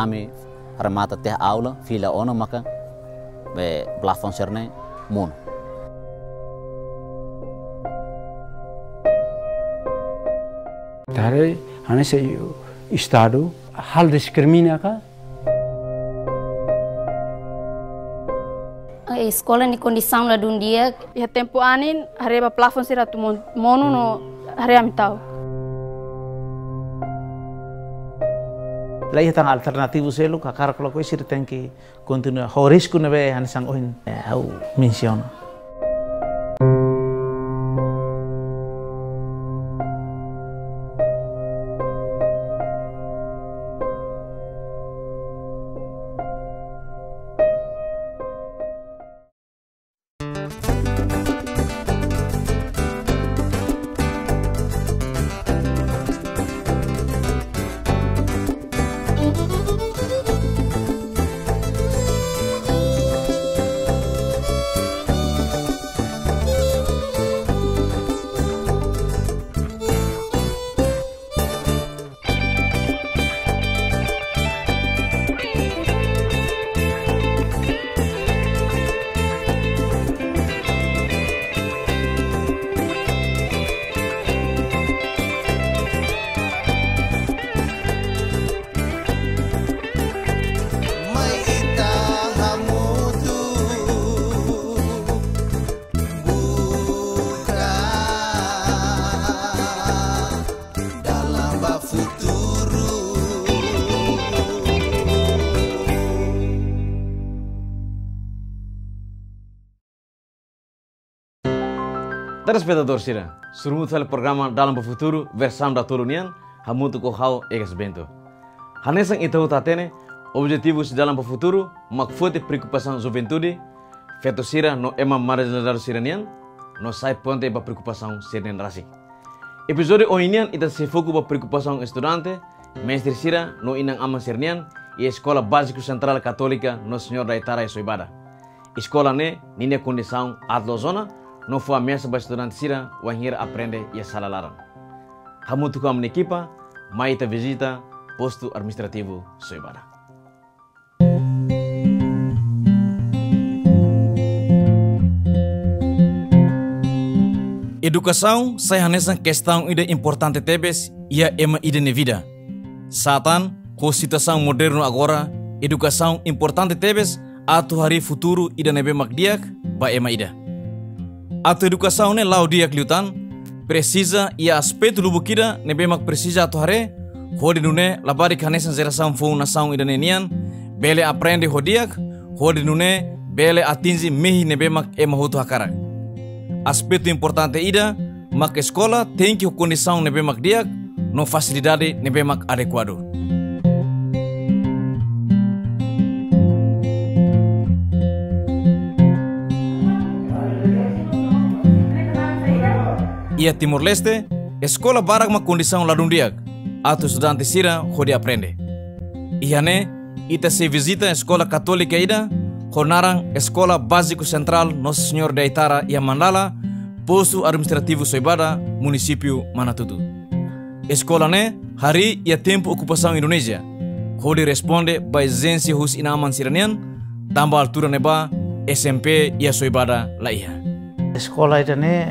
ami remata teh aula fila ono maka be plafon serne mun. Tare hane se estado hal discrimina ka escola ni condição lá de dia e tempo anin hareba plafon sira tu mono no harem tau. Lai tang alternativo selo kakar kalau kau sih tengki continua horisku nebe hanisang oin au mensiona. Telespectador sira, surumut fale programa dalam futuro versão da Torunian, hamutu ko hau egas bento. Hanesang itahu tatene, objetivos dalam futuro, makfote preocupação juventude, feto sira no ema marginalizado siranian, no sai ponte ba preocupação sirnen rasik. Episode oinian ita se foku ba preocupação estudante, mestre sira no inang ama sirnian, e escola básico central católica no Senhor da Itara e Soibada. Escola ne, nine condição atlo zona, no foi a mesa para estudante sira wahir aprende e salalaran. Hamu tu kam equipa, maita visita posto administrativo Soibada. Educação sai hanesan questão ide importante tebes ia ema ide ne vida. Satan com situação moderno agora, educação importante tebes atu hari futuro ide nebe makdiak ba ema ida. Atu educação ne lau dia kliutan precisa ia aspecto lubu kida nebe mak precisa atu hare hodi nune labari kanesan zeração fou nação ida nenian bele aprende hodiak hodi nune bele atinzi mehi nebe mak ema hutu hakara. Aspecto importante ida mak escola tem que condição nebe mak diak no facilidade nebe mak adequado. Ia Timor-Leste, escola barak ma condição ladundiak, atu estudante sira hodi aprende. Iane, ita se visita a escola católica ida, honarang escola básico central Nosso Senhor da Itara e Mandala, posto administrativo Soibada, município Manatutu. Escola ne, hari ia tempo ocupação Indonesia, hodi responde ba exigência hus inaman siranian, tambah altura neba SMP ia Soibada la ia. Escola ida ne,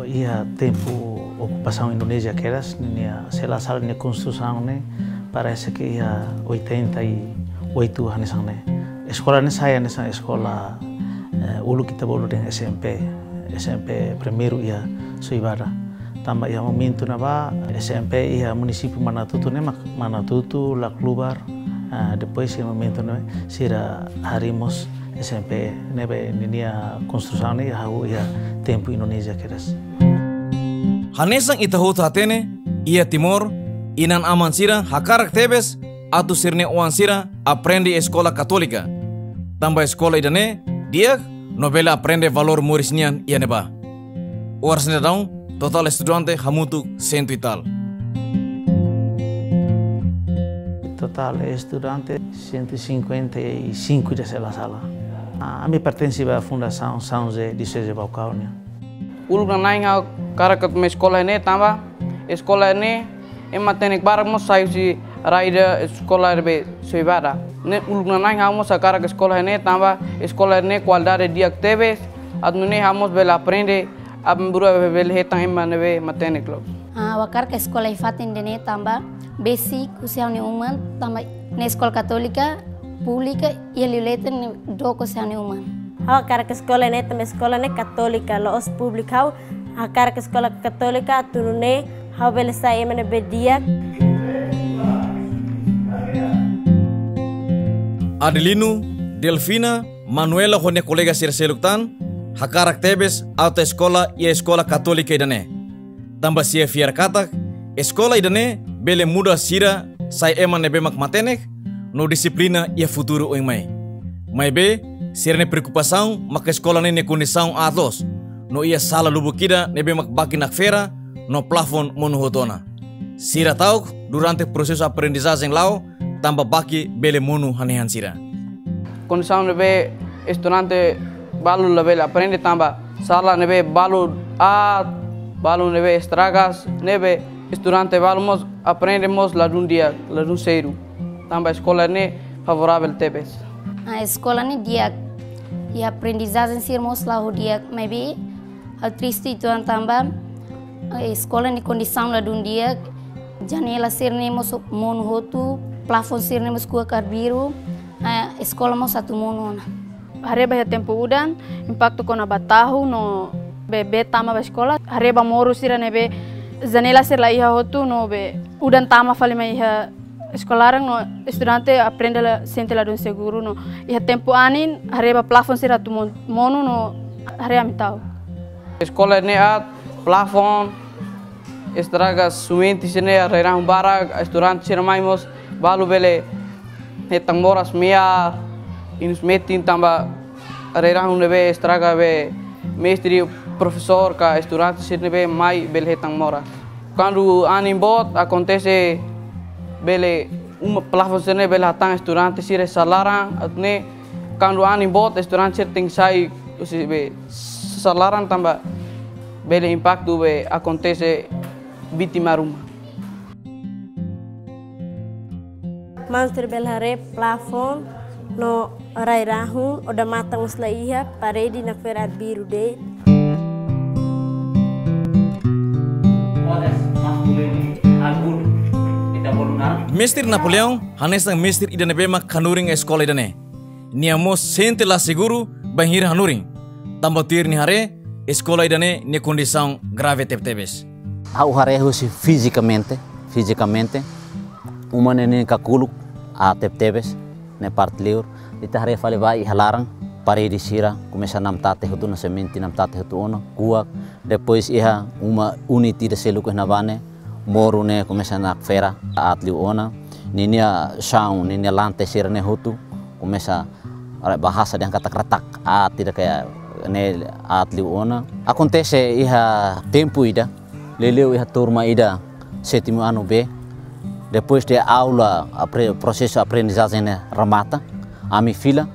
ia tempo ocupação Indonésia queras, nia sela sala ne construção ne, parece que ia 88 hanesang ne. Escola ne saya nessa escola ulu kita bolu dengan SMP primeiro ia Soibada. Tambah ia momento na ba SMP ia município Manatutu ne, Manatutu la Klubar. Depois ia momento ne sira harimos SMP nebe ninia construção ne ia tempo Indonésia queras. Hanesang itahu tatene, ia Timor, inan aman sira hakarak tebes, atu sirne uan sira aprende escola católica. Tambah escola idane, dia novela aprende valor morisnian ia neba. Uar senedang, total estudante hamutu 100 e tal. Total estudante 155 de sela sala. A mim pertence à Fundação São José de Seja Balcânia. Ulu naik ngau karakat me sekolah ini tambah sekolah ini emak teknik barang mau saya si raida sekolah rebe soibada. Ne ulugna nai hamos akara ke sekolah ne tamba sekolah ne qualidade dia teves adune hamos bela aprende abemburu bel hetang emanebe matene club. Wakar ke sekolah ifatin dene tamba basic usia ne uman tamba ne sekolah katolika pública e liuleten do usia ne uman. Wakar ke sekolah ne tamba sekolah ne katolika los publikau akar ke sekolah katolika tunune hau belesa emanebe dia. Adelino, Delfina, Manuela hone kolega sirseluktan, hakarak tebes auto sekolah ia sekolah katolika idane. Tambah sia fiar katak, sekolah idane bele muda sira sai eman nebe mak matenek, no disiplina ia futuro oing mai. Mai be, sirne preocupação mak sekolah ne condição atlos, no ia sala lubukida nebe mak bakin fera, no plafon monohotona. Sira tahu durante proses aprendizagem lau, tambah baki bele monu hanehan sira. Condição nebe estudante balu level aprende tamba sala nebe balu balu nebe estragas nebe estudante balumos aprendemos la dun dia la dun seiru tamba escola ne favorável tebes. A escola ne dia e aprendizagem sirmos lá o dia maybe a triste itu tamba a escola ne condição la dun dia janela sirnemos mon hotu plafon sirnemos kua karbiru a escola mo satu mono. Hareba ya tempo udan impacto kona batahu no be tama ba sekolah hareba moru sira nebe zanela ser la iha hotu no be udan tama fale mai iha escolarang no estudante aprende la sente la don seguro no iha tempo anin hareba plafon sira tu mono no harea mitau. Escola ne at plafon estragas sumente sine arerang bara estudante sira maimos balu bele hetang moras mia inus metin tamba arerang nebe estraga be mestri professor ka estudante sir nebe mai bele hetang moras. Quando anim bot acontece bele plafon sir nebe hatang estudante sir salaran atne quando anim bot estudante sir ting sai be salaran tamba bele impacto be acontece vítima rumah. Master belhare plafon no rairahun oda matang uslaiha parede na ferat biru de. Mestir Napoleão, hanesang mestir idane bema kanuring escola idane. Niamo sente la seguro banhir hanuring. Tambotir ni hare escola idane ni condição grave tebes. Hau harehusi fisicamente, uma nene kakuluk a tebes ne part liur ita hare fale vai halarang parede sira começa nam tate hutu na semente nam tate hutu ono kuak depois iha uma uniti de seluk na bane moru ne começa na fera atliu ona ninia chão ninia lante sira ne hutu começa bahasa yang kata kratak tidak kayak ne atliu ona acontece iha tempo ida leleu iha turma ida sétimo ano B. Depois de aula, processo aprendizagem remata, a minha filha,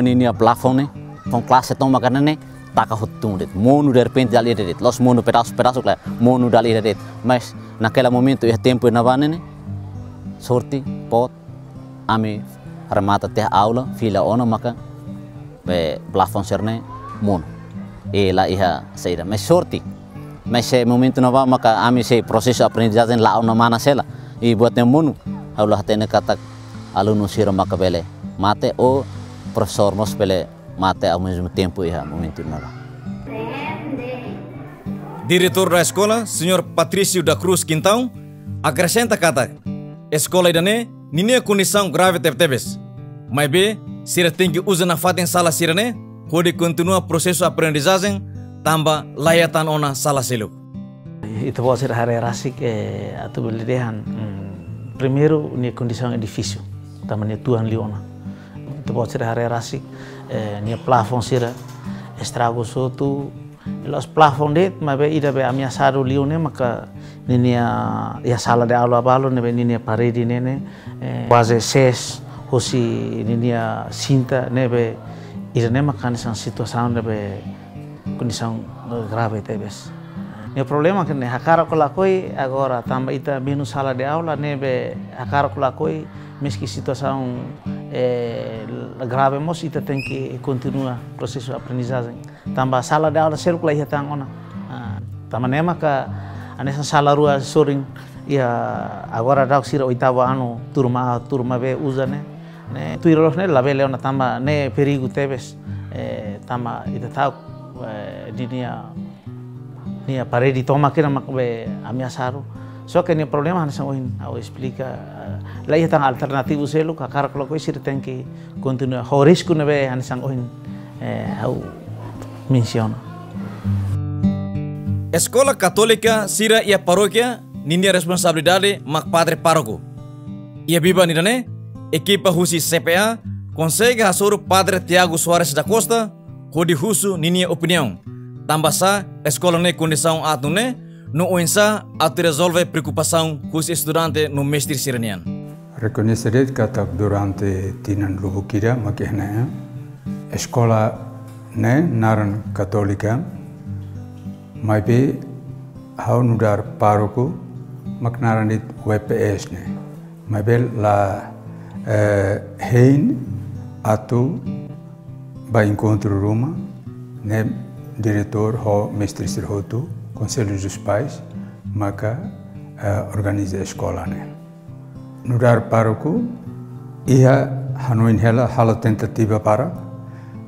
menina plafone, com classe toma canane, taca hutung det, mono de repente dali det, los mono pedaço claro, mono dali det, mas naquele momento é tempo na vanene, sorti, pot, a minha remata te aula, filha ona maka, be plafon serne, mono, e lá ia sair, mas sorti, mas se momento na maka a minha se processo aprendizagem lá ona mana sela. I buatnya munu, Allah tene kata alunu sira makabele mate o professor mos bele mate ao mesmo tempo iha momento nala. Diretor da escola, Sr. Patrício da Cruz Quintão, acrescenta kata escola idane nini condição grave tebes. Mas be sira tem que usar na faten sala sira ne, kode continua processo aprendizagem tamba layatan ona sala seluk. Itu pode ser área rasik atau belidehan primeiro ni condição edifício também tuan liona itu pode ser área rasik ni plafon sira estrago sotu los plafon det mas ida be ameaçado lione maka ni ya sala de aula balo ne ni parede nene quase ses hosi ni cinta ne be ida ne maka nessa situação ne be condição grave tebes. O problema que hakara colocoi agora também ita menos sala de aula nebe hakara colocoi mesmo situação grave mos ita tem que continuar processo de aprendizagem também sala de aula circular ia tangona também nema que anessa sala rua soring ia agora dak sira oitava ano turma B usa né tuiros né labe leona também né perigo teves também ita tahu nia parede toma kena makbe ameaçaram só que o problema nessa oin ao explica lá ia tang alternativo selo kakar kalau kau sih tem que continuar o risco nebe nessa oin ao menciona Escola Católica Sira e a paróquia ninha responsabilidade mak padre paroko ia biba nidane equipa husi CPA consegue hasoro padre Tiago Soares da Costa kodi husu ninha opinião tambah sa escola ne condição atune no oinsa atu resolve preocupação com os estudantes no mestre sirenian. Reconhecer que durante tinan lubukira makihna escola ne naran católica mai be hau nudar paroko maknaranit WPS ne mai be la hein atu ba encontro Roma ne diretor ho mestre sirhotu conselho dos pais maka organiza a escola né no dar paroco ia hanoin hela hala tentativa para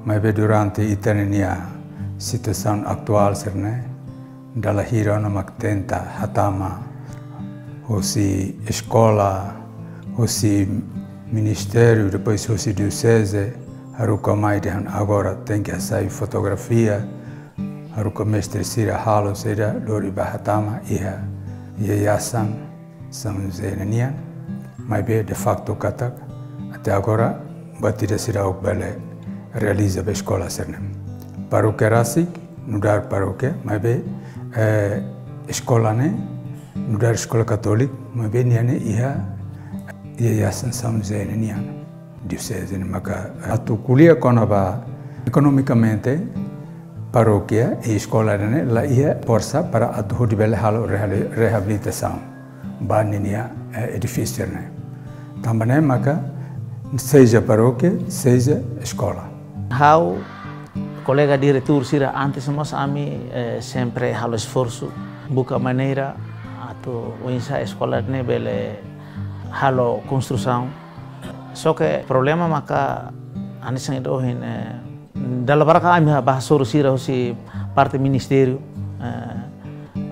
mas durante itania situação atual serne dala hira na mak tenta hatama hosi escola hosi ministério depois hosi diocese haruka mai dan agora tem que sair fotografia haruka mestre sira halo sira lori bahatama ia yayasan samzenanian mai be de facto katak até agora batida sira okbale realiza a escola sernem paróquia rasik nudar paróquia mai be escola ne nudar escola católica mai be niane ia yayasan samzenanian diocese maka atu kuliah konaba economicamente paróquia e escola né lá ia força para atu dibele halo reabilitação baninia edifício né também maka seja paróquia seja escola how colega diretor sira antes nós ami sempre halo esforço busca maneira atu oinsa escola né bele halo construção só que problema maka anisang idohin dalam baraka ami bahasa sira hosi parte ministério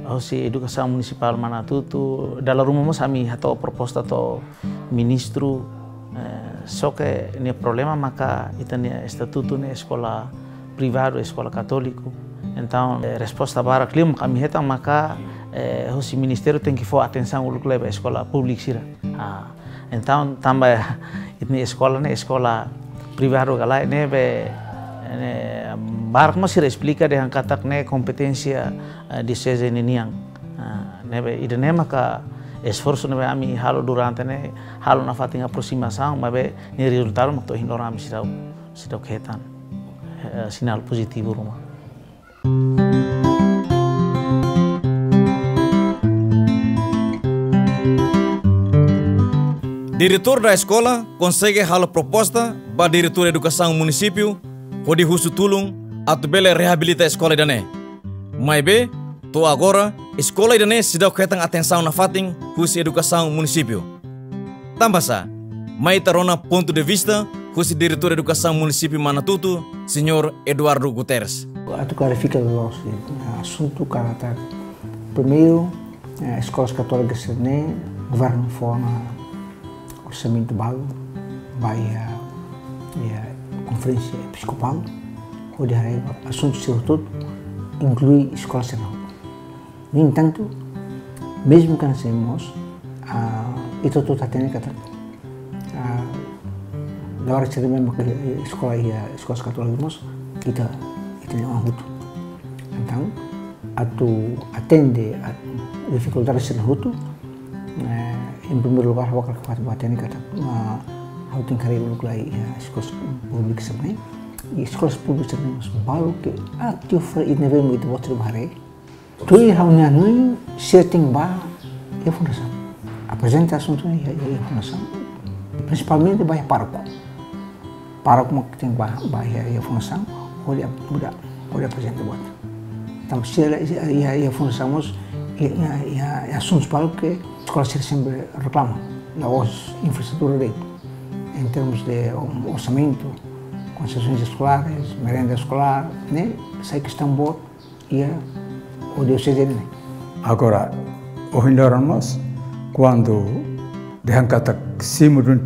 hosi educação municipal Manatutu dalam rumah mas ami atau proposta atau ministro só que ni problema maka itania estatuto ni escola privado escola católico então resposta para clima kami hetang maka hosi ministério tem que for atenção uluk leba escola pública sira então tambah ini escola privado galai ne be barak masih explica de katak ne kompetência di season ini yang ne be ide ne maka esforço ne be ami halo durante ne halo na fatinga aproximação mas be ni resultado makto hinora ami sidau ketan sinal positivo rumah Diretor da escola consegue hal proposta ba diretor educação município hodi husu tulung atu bele reabilita escola idane. Mai be to agora escola idane sidau ketang atenção na fating husu educação município. Tambah sa, mai tarona ponto de vista husu diretor educação município Manatutu, Senhor Eduardo Guterres. Atu clarifica o assunto caráter. Primeiro, escolas católicas serne governo forma orçamento bago vai a conferência episcopal onde assuntos sobretudo inclui escola serral. No entanto, mesmo que nós temos itu tuh tatene kata agora se mesmo que escola católica kita não hutu. Então, atende a dificuldades ser hutu. Em primeiro lugar, wakil kabupaten kata hau tingkari uluk lai escolas públicas também e escolas públicas também mas balu que tio fra it neve muito outro bahare Tui haunya nui setting ba ia fundação. Apresenta assunto ia fundação. Principalmente ba parco. Parco mak ting ba ia fundação. Olha apresenta buat. Então se ia fundação ia assuntos para o que a escola sempre reclama. Os infraestrutura dele. Em termos de orçamento, concessões escolares, merenda escolar, né? Sei que estão bom e o diocese né. Agora, hoje nós quando diangkat cima do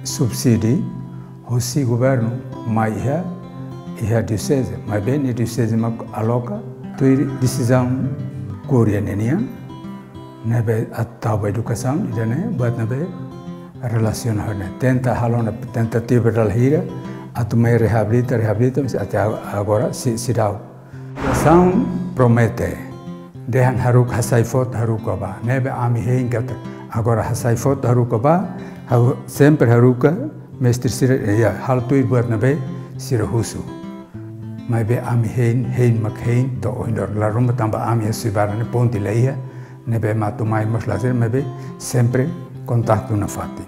subsídio, o governo mais ia diocese, mas bem a diocese mak aloca, tu decisão coreana nebe atau educação ida né, buat nebe relacionar né, tentativa de hira atau mai reabilita mas até agora se dá. São promete dehan haruk hasai foto haruka ba nebe ami hein gata agora hasai foto haruka ba sempre haruka mestre sira ya hal tu buat nebe sira husu mai be ami hein mak hein to indor la rumba tamba ami subarane ponti leia nebe matu mai mas lazer mebe sempre contato na fati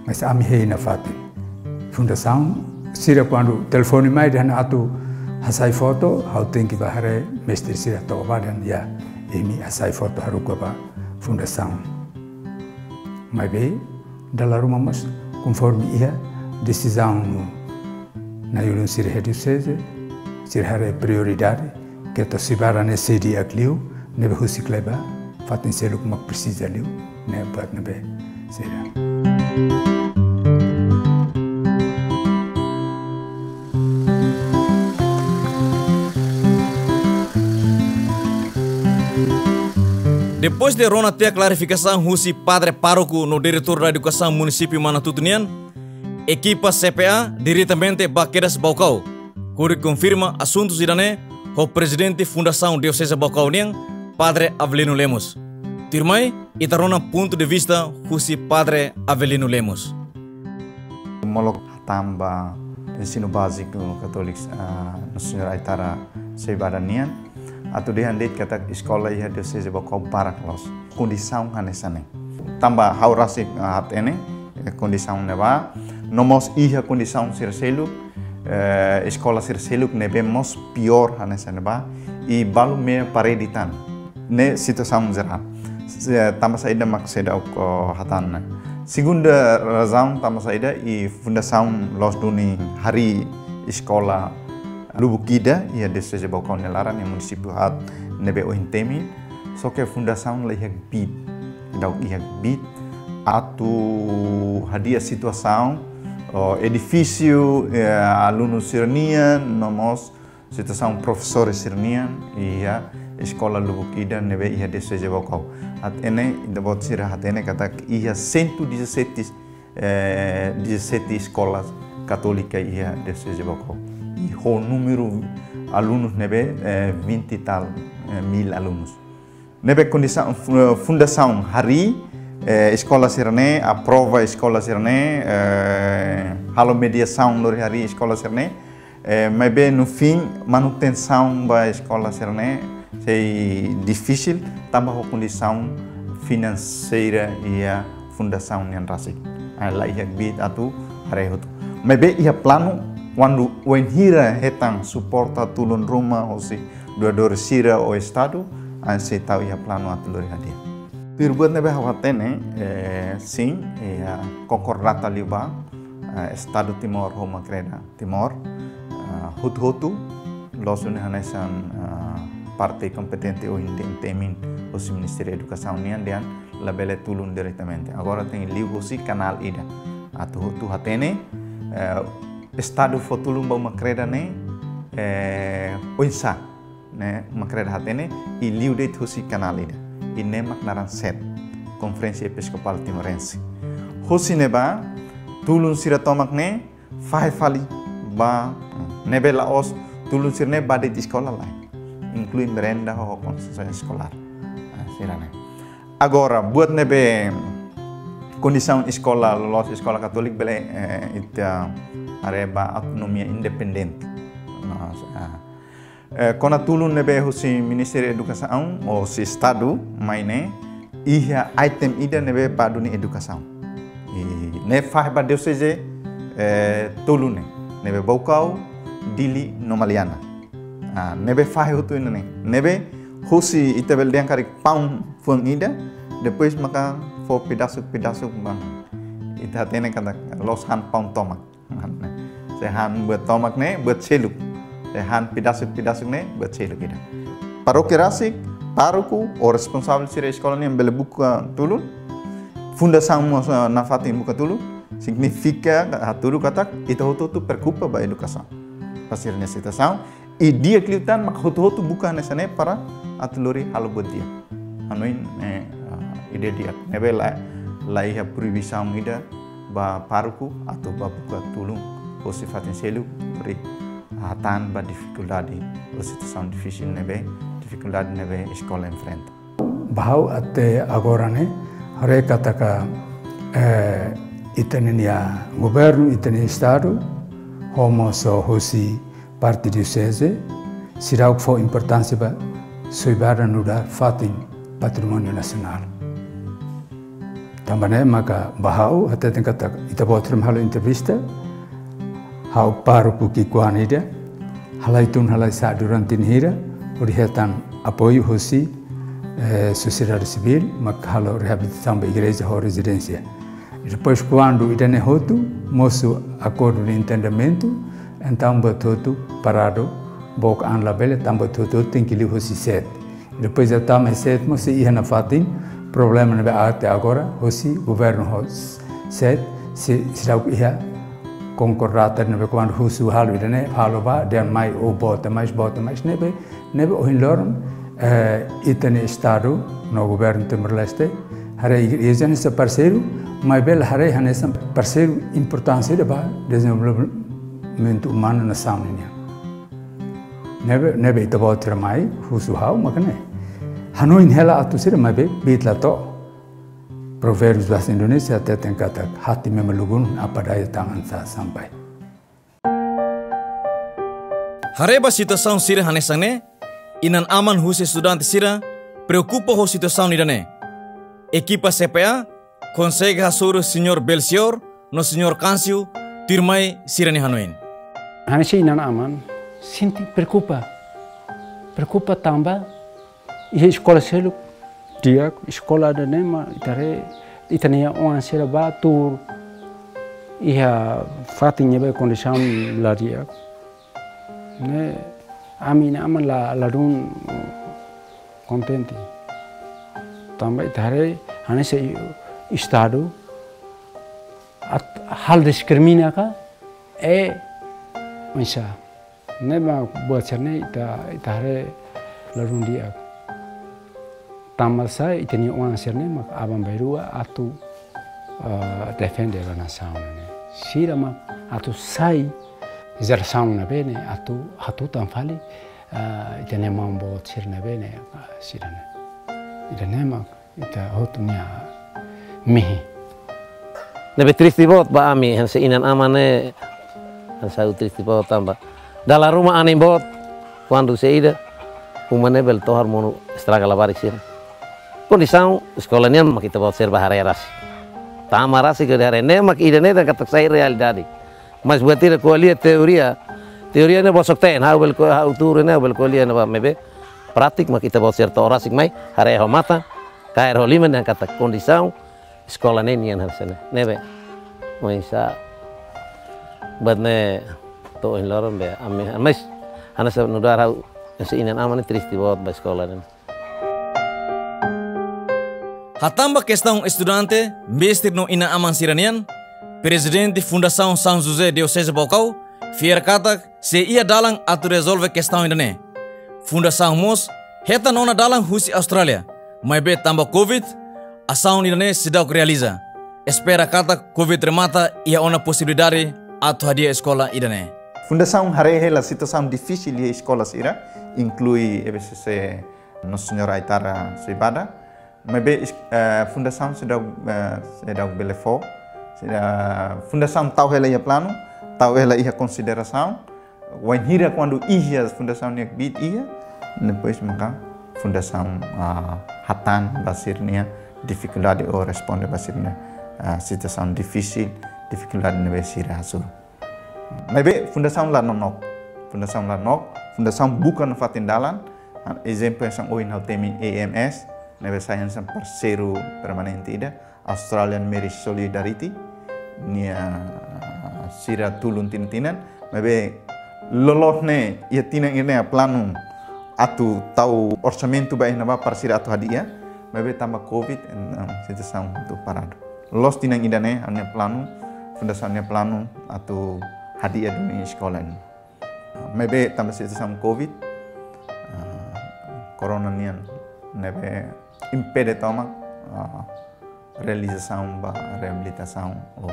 mas ami hein na fati fundação sira quando telefone mai dan atu hasai foto hau tenki bahare mestre sira to badan ya emi hasai foto haruka ba fundação mai be dalla rumah mas conforme ia decisão na yulun sira diocese sira hare prioridade que to sibarane sedi akliu nebe husi kleba fatin seluk mak precisa liu ne bat nebe sira. Depois de Rona ter a clarificação Husi Padre Pároco no diretor da educação município Manatutunian, equipa CPA diretamente Baquedas Baucau, que confirma assuntos irane o presidente Fundação Diocese Baucau Niang, Padre Avelino Lemos. Tirmai, itarona ponto de vista Husi Padre Avelino Lemos. Molok tamba ensino básico católico no Senhor Aitara Seibadanian. Atau dia hendak kata sekolah ia diocese Baucau para kelas kondisão hanesane tambah haurasik hat ene kondisão neba nomos ia kondisão sirseluk sekolah sirseluk nebemos pior hanesane ba I balu me pareditan ne situação zera tambah saida makseda hatan segunda razão tambah saida I fundação los duni hari sekolah Lubukida ia diocese Baucau nelaran yang município hat nebe ohintemi so que fundação la ihak bit dau ihak bit atu hadia situação edifício alunos sirnian nomos situação professores sirnian ia escola Lubukida nebe ia diocese Baucau hat ene indabot sira hat ene kata ia 117 escolas católica ia diocese Baucau o número alunos nebe 20 tal mil alunos. Nebe condição fundação hari escola sirne aprova escola sirne halo mediação lori hari escola sirne mas bem no fim manutenção da escola sirne sei difícil tambah a condição financeira e a fundação yang rasik. Lá ia bit atu hari itu. Mas bem ia plano quando o enhira hetang suporta tulun rumah osi dua sira o estado anse tau ia plano atulori hadia. Pirbuat nebe hawatene sim concordata liba estado Timor Roma Creda Timor hutu losun hanesan partai kompetente o intemin osi Ministério da Educação nian dan labele tulun diretamente. Agora tem ligo si canal ida atu hutu hatene Estado fotulum ba makreda ne oinsa ne makreda hatene I liu de husi kanalida I nemak naran set Conferência Episcopal Timorense husi neba tulun sira tomak ne fai fali ba nebe laos tulun sirne ba de sekolah lain inclui merenda ho concessão escolar sirane agora buat nebe condição escola lolos escola católica bele ita areba autonomia independente Kona tulun nebe husi Ministério da Educação ou si Estado, maine ia item ida nebe padu ni educação. E ne faz ba Deus seja tulun nebe bocau dili nomaliana. Nebe faz hutu ini nebe husi itabel dia kari pau fuang ida, depois maka for pedaço bang. Ita tene kata los han pau tomak. Sehan buat tomak ne buat celuk. Han pedaço ne buat celuk ida. Paroki rasik paroku o responsável sira escola ni ambele buka tulun. Fundação na fatin buka tulun significa haturu kata ita hotu preocupa ba educação. Pasir nessa situação e dia kliutan mak hotu buka nessa ne para atlori halo buat dia. Hanoin ide dia nebe lai ha previsão ida ba paroku atau ba buka tulun o sifatin selu beri hatan ba dificuldade ou situação difícil nebe dificuldade nebe escola enfrenta. Bahau até agora né, hare kataka itania governo itania estado, homo so hosi parte diocese, sirau for importância ba soibara nuda fatin patrimônio nacional. Também maka bahau até tem kata ita botrim halo entrevista, hau paru puki kuanida, halai tun halai sa durante nihira, orihetan apoio hosi sociedade civil, mas halo reabilitação da igreja ou residência. E depois quando idane hotu, moço acordo de entendimento, então bototo parado, boca an labele, então bototo tem que lhe hosi set. E depois eu também set, moço ia na fatin, problema não é até agora, hosi governo hosi set, se será o ia concordata nebe quando husu halu idane halo ba dan mai o bota mais nebe o hinlorum itane estado no governo Timor-Leste hare igreja nesse parceiro mas bel hare hanessa parceiro importância de ba desenvolvimento humano na saúde nebe ita botra mai husu hau makane hanoi hela atusira mabe bitla to Provérbios bahasa Indonesia tentang kata hati memelugun apa daya tangan saya sampai. Hareba situação sira hanesane, inan aman husi estudante sira, preocupa ho situação nidane. Equipa CPA, consegue hasuru Senhor Belchior, no Senhor Câncio, tirmai sira ni hanoin. Hanesi inan aman, sinti preocupa tambah, ia escola seluk, dia sekolah ada nema itania orang sera batur ia fatinnya be kondisiam la dia ne amin aman la dun contenti tambah itare hane se estado hal diskrimina ka misa ne ma buat cerne itare la dun dia tamal saya itani orang serne mak abang berua atu defender la nação ne sira mak atu sai geração na bene atu hatu tan fali itani mambo sirna bene sira ne itani mak ita hotunya mihi nebe triste bot ba ami hanse inan amane hansa triste bot tamba dalam rumah anim bot quando seida umane bel tohar mono estraga la barik sira condição escolanya mak kita bawa serba hareras tamara sih ke darene mak idane dan kata saya realidade mas buat tidak kualiah teoria ne bosok ten hau bel hau turune bel kualiah ne mebe praktik mak kita bawa serta orasik mai hare ho mata kair ho lima dan kata condição escolanya nian harsene nebe maisa badne to in loron be ami mas anas nudar hau seinan amane triste bot ba escolanya. Hatamba questão estudante, mestre no ina aman siranian, presidente Fundação São José Diocese Bocau, fier kata se ia dalang atu resolve questão indane. Fundação Mos, heta nona dalang husi Australia, mas be tamba Covid, ação indane sedang realiza. Espera kata Covid remata ia ona possibilidade atu hadia escola indane. Fundação harehe la situação difícil di escola sira, inclui EBCC Nossa Senhora Aitara Suibada. Maybe fundação sudah belefo, fundação tahu hela ia plano, tahu hela ia consideração, Wanhira quando ia fundação nek bit ia, depois maka fundação hatan basirnya dificuldade ou responde basirnya situação difícil, dificuldade nebe sira asur. Maybe fundação lá nok, fundação bukan fatindalan, exemplo yang oi nau temi AMS, nebe sayan sam parceiro permanente ida, Australian Marriage Solidarity, nia sira tulun tinan, maybe lolos ne ia tinang ini plano atu tahu orçamento baik nama parceiro atu hadia, maybe tambah COVID situação tu parado. Los tinang idane ane plano, fundasannya plano atau hadiah dunia sekolah ini. Maybe tambah situação COVID, corona nian, nebe impede tomak realização ba reabilitação ou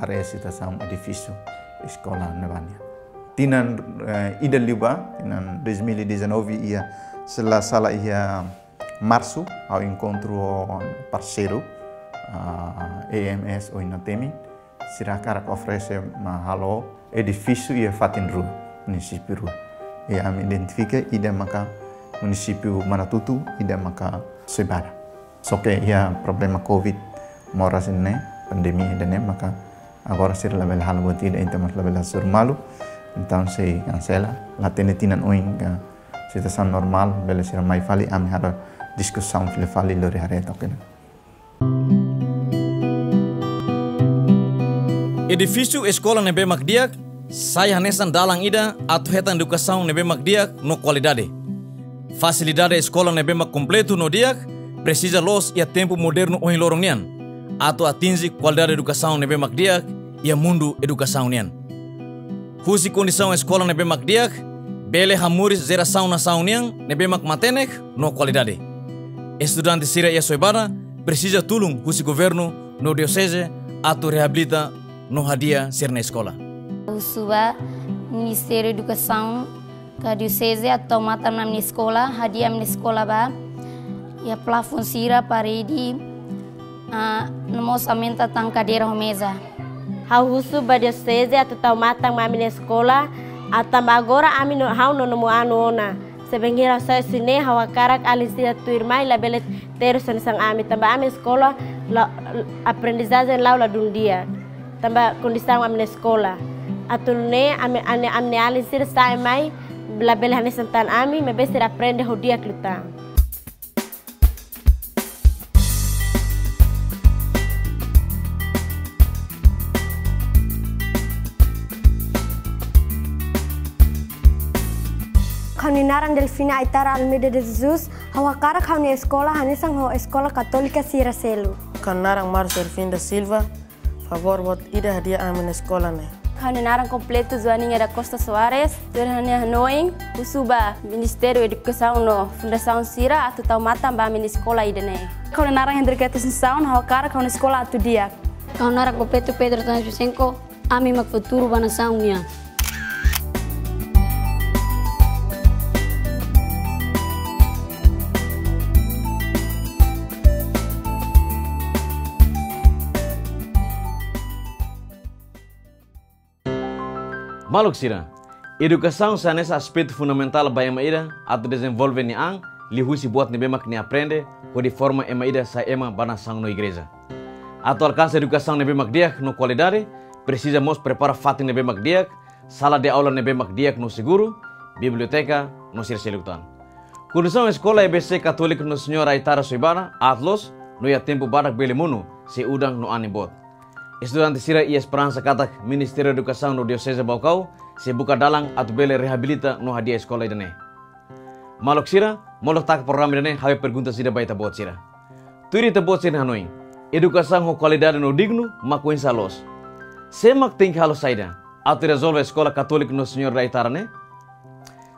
reabilitação edifício sekolah nebanya. Tinan ida liba, tinan 2019 ia sala ia março ao encontro parceiro AMS ou Inatemi, Sirakarak oferece halo edifício e fatin rua município rua. E a identifica ida maka município Manatutu ida maka Sebara. Só que ia problema COVID mora sini pandemi dan maka agora sir label hal buat ida intermas label sur malu. Então se cancela. La tenetinan oing situação normal bela sir mai fali am hada discussão file fali lori hare token. Edifício escola nebe makdiak sai hanesan dalang ida atau hetan educação nebe makdiak no qualidade. Facilidade escola nebe mak completo no diak precisa los ia tempo moderno oin lorong nian atau atingi qualidade educação nebe makdiak ia mundo educação nian. Husi condição escola nebe makdiak bele hamuris geração nação nian nebe mak matenek no qualidade. Estudante sira ia soibara precisa tulung husi governo no diocese atau reabilita no hadia ser na escola. Usuba Ministério da Educação ka diocese atau mata na minha escola, hadia minha escola ba. E a plafon sira parede no moçamento tang cadeira mesa. Hau usuba diocese atau mata na minha escola, atam agora ami no hau no ano ona. Sebengira saya sini hawa karak alisida tu irmai la belet terus sang ami tambah ami sekolah aprendizagem lá la dundia tambah kondisi ami sekolah atune ami alisir sai mai la belet hani santan ami me besir aprende hodia kluta. Kami narang Delfina Aitara Almeida de Jesus, hawa cara kami escola hanesang ho escola católica Siracelo. Kami narang Marcel Delfina da Silva, favor buat ida hadiah amin escola ne. Kami narang completo Joaninha da Costa Soares, Terhania Hanoing, Usuba Ministério da Educação no Fundação Sira atau tau mata ba amin escola ida ne. Kami narang Hendrika Tessensaun, hawa cara kami escola atu dia. Kami narang completo Pedro Tanjusenko, amin mak futuro ba nação niya. Maluk sira, educação sa nesse aspecto fundamental ba ema ida atau desenvolve ni ang lihusi buat ni bemak ni aprende ko de forma ema ida sa ema banação no igreja. Atau alcança educação ni bemak diak no qualidade, precisa mos prepara fatin ni bemak diak, sala de aula ni bemak diak no seguro, biblioteca no sir selutan. Condição escola EBC Católico no Senhor Aitara Soibara, atlos no ia tempo barak belemuno se udang no anibot. Estudante sira ia esperança katak Ministério da Educação no Diocese Baucau se buka dalang atau bele rehabilita no hadia escola idane. Malok sira, molok tak program idane hawe pergunta sira baita bot sira. Turi te bot sira hanoi. Educação ho qualidade no digno makuin salos. Se mak think halo saida atau resolve escola católica no Senhor da Itara ne?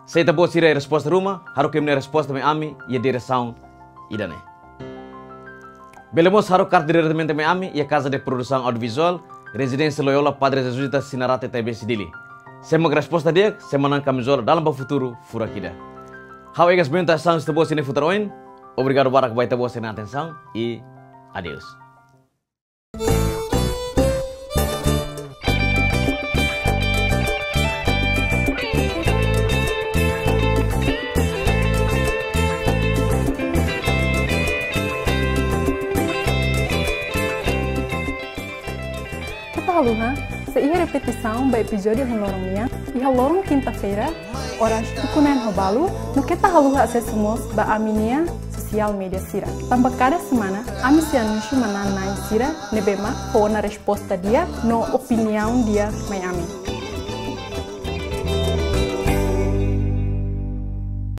Se te bot sira resposta ruma, haru kemne resposta me ami ia direção idane. Belemos haru carta diretamente me ami e a casa de produção audiovisual Residência Loyola Padre Jesuita Sinarate TB Sidili. Semua resposta dia semana camisola dalam futuro furakida. Hau egas benta sang stebo sini futeroin. Obrigado barak baita boa sina atenção e adeus. haluha, seiha repetição ba episódio no lorongnya, iha lorong quinta-feira, horas tukunen hobalu, no kita haluha acessamos ba aminia sosial media sira. Tanpa cada semana, ami se anuncio mananai sira, nebema, na resposta dia, no opinião dia mai ami.